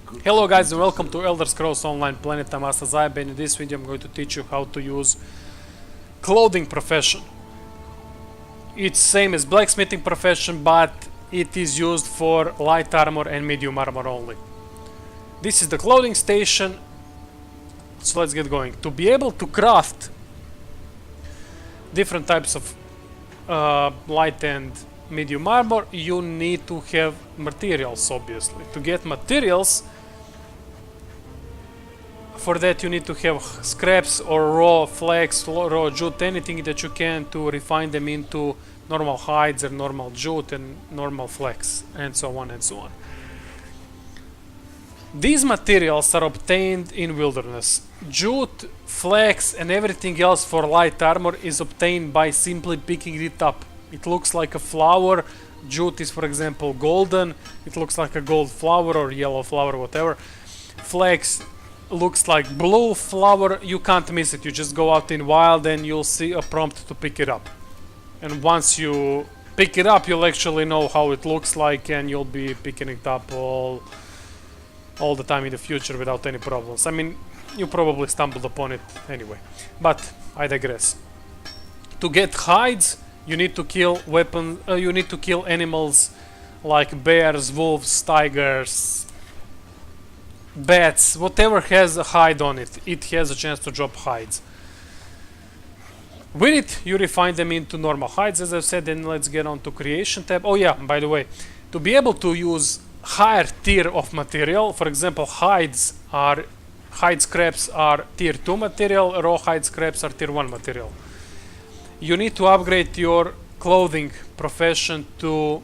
Hello guys and welcome to Elder Scrolls Online Planet. I'm Astazaib, and in this video I'm going to teach you how to use clothing profession. It's same as blacksmithing profession, but it is used for light armor and medium armor only. This is the clothing station, so let's get going. To be able to craft different types of light and medium armor, you need to have materials, obviously. To get materials, for that you need to have scraps or raw flax, raw jute, anything that you can to refine them into normal hides or normal jute and normal flax, and so on and so on. These materials are obtained in wilderness. Jute, flax and everything else for light armor is obtained by simply picking it up. It looks like a flower. Jute is, for example, golden. It looks like a gold flower or yellow flower, whatever. Flax looks like blue flower. You can't miss it. You just go out in wild and you'll see a prompt to pick it up. And once you pick it up, you'll actually know how it looks like, and you'll be picking it up all the time in the future without any problems. I mean, you probably stumbled upon it anyway. But I digress. To get hides, you need to kill you need to kill animals like bears, wolves, tigers, bats, whatever has a hide on it. It has a chance to drop hides. With it, you refine them into normal hides, as I've said. Then let's get on to creation tab. Oh yeah, by the way, to be able to use higher tier of material, for example, hide scraps are tier 2 material, raw hide scraps are tier 1 material. You need to upgrade your clothing profession to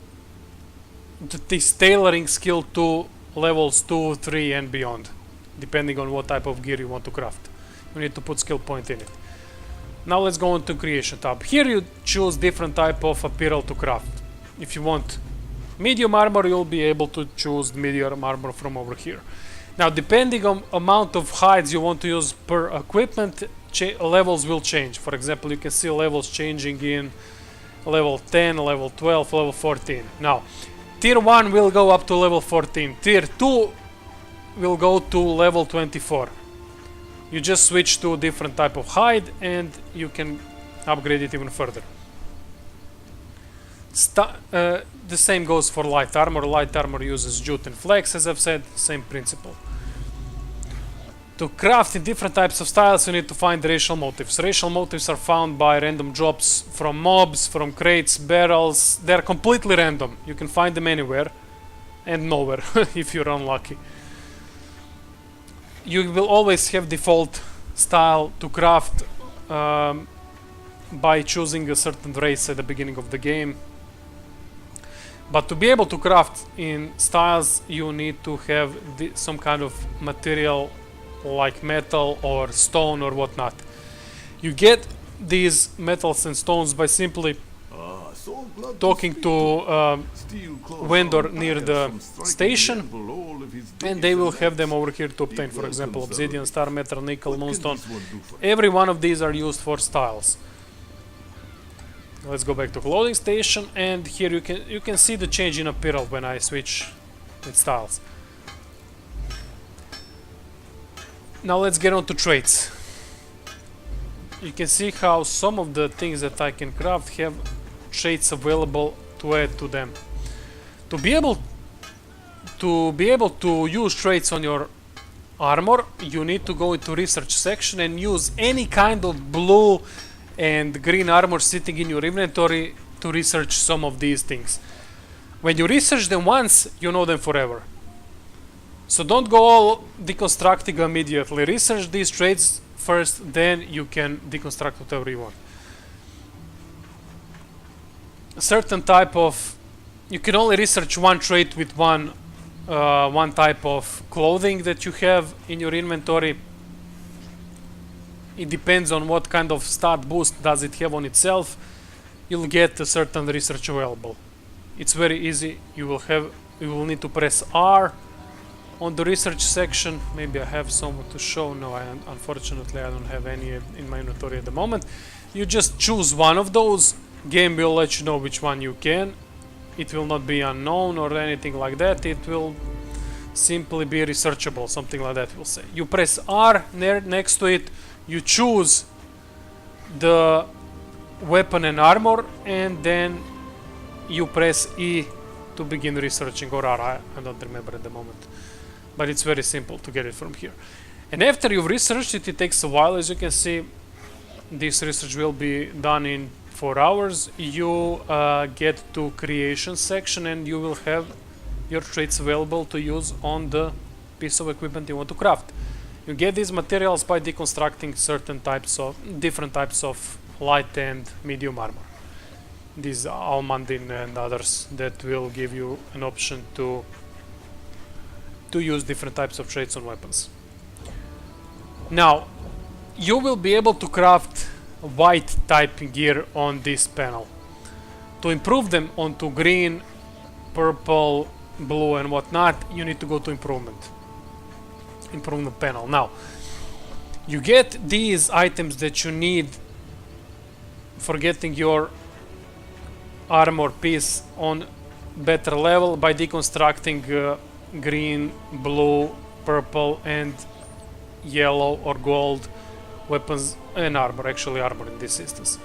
this tailoring skill to levels 2, 3 and beyond, depending on what type of gear you want to craft. You need to put skill point in it. Now let's go on to creation tab. Here you choose different type of apparel to craft. If you want medium armor, you'll be able to choose medium armor from over here. Now, depending on amount of hides you want to use per equipment, levels will change. For example, you can see levels changing in level 10, level 12, level 14. Now, tier 1 will go up to level 14. Tier 2 will go to level 24. You just switch to a different type of hide and you can upgrade it even further. The same goes for light armor. Light armor uses jute and flax, as I've said, same principle. To craft in different types of styles, you need to find racial motifs. Racial motifs are found by random drops from mobs, from crates, barrels. They're completely random. You can find them anywhere and nowhere if you're unlucky. You will always have default style to craft by choosing a certain race at the beginning of the game. But to be able to craft in styles, you need to have some kind of material like metal or stone or whatnot. You get these metals and stones by simply talking to vendor near the station, and they will have them over here to obtain. For example, obsidian, star metal, nickel, moonstone. Every one of these are used for styles. Let's go back to clothing station, and here you can see the change in apparel when I switch with styles. Now let's get on to traits. You can see how some of the things that I can craft have traits available to add to them. To be able to use traits on your armor, you need to go into research section and use any kind of blue and green armor sitting in your inventory to research some of these things. When you research them once, you know them forever. So don't go all deconstructing immediately. Research these traits first, then you can deconstruct whatever you want. A certain type of... You can only research one trait with one type of clothing that you have in your inventory. It depends on what kind of stat boost does it have on itself. You'll get a certain research available. It's very easy. You will need to press R on the research section. Maybe I have some to show. No, unfortunately I don't have any in my inventory at the moment. You just choose one of those. Game will let you know which one you can. It will not be unknown or anything like that. It will simply be researchable, something like that we'll say. You press R next to it, you choose the weapon and armor, and then you press E to begin researching, or R, I don't remember at the moment. But it's very simple to get it from here. And after you've researched it, it takes a while. As you can see, this research will be done in 4 hours. You get to creation section, and you will have your traits available to use on the piece of equipment you want to craft. You get these materials by deconstructing certain types of different types of light and medium armor. These almandine and others that will give you an option to use different types of traits on weapons. Now, you will be able to craft white type gear on this panel. To improve them onto green, purple, blue and whatnot, you need to go to improvement panel. Now, you get these items that you need for getting your armor piece on better level by deconstructing green, blue, purple and yellow or gold weapons and armor, actually armor in this instance.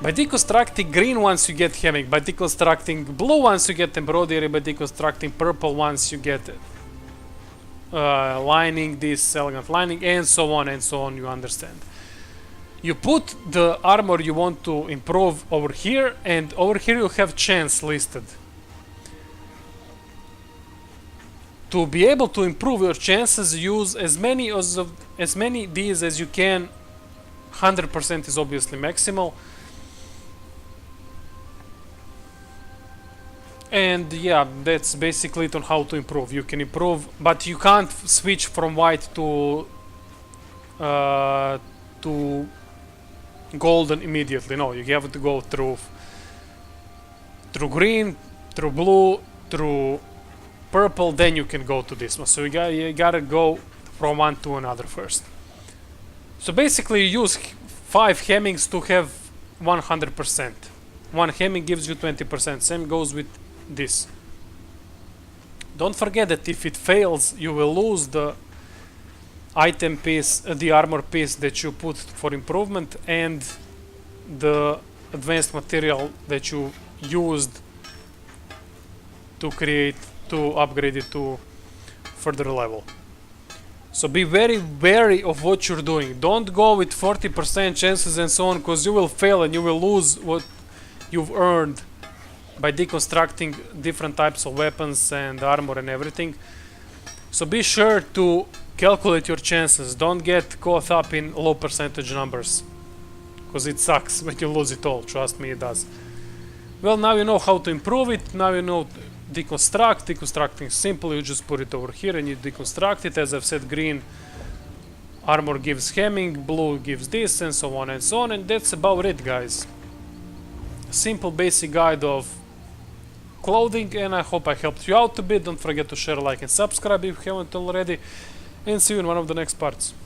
By deconstructing green ones you get hemming, by deconstructing blue ones you get embroidery, by deconstructing purple ones you get lining, this elegant lining, and so on, you understand. You put the armor you want to improve over here, and over here you have chance listed. To be able to improve your chances, use as many these as you can. 100% is obviously maximal. And yeah, that's basically it on how to improve. You can improve, but you can't switch from white to golden immediately. No, you have to go through green, through blue, through purple, then you can go to this one. So you gotta go from one to another first. So basically you use 5 hemmings to have 100%. One hemming gives you 20%. Same goes with this. Don't forget that if it fails, you will lose the item piece, the armor piece that you put for improvement, and the advanced material that you used to upgrade it to further level. So be very wary of what you're doing. Don't go with 40% chances and so on, because you will fail and you will lose what you've earned by deconstructing different types of weapons and armor and everything. So be sure to calculate your chances. Don't get caught up in low percentage numbers, because it sucks when you lose it all. Trust me, it does. Well, now you know how to improve it. Now you know deconstructing is simple. You just put it over here and you deconstruct it. As I've said, green armor gives hemming, blue gives this, and so on, and that's about it, guys. Simple basic guide of clothing, and I hope I helped you out a bit. Don't forget to share, like and subscribe if you haven't already, and see you in one of the next parts.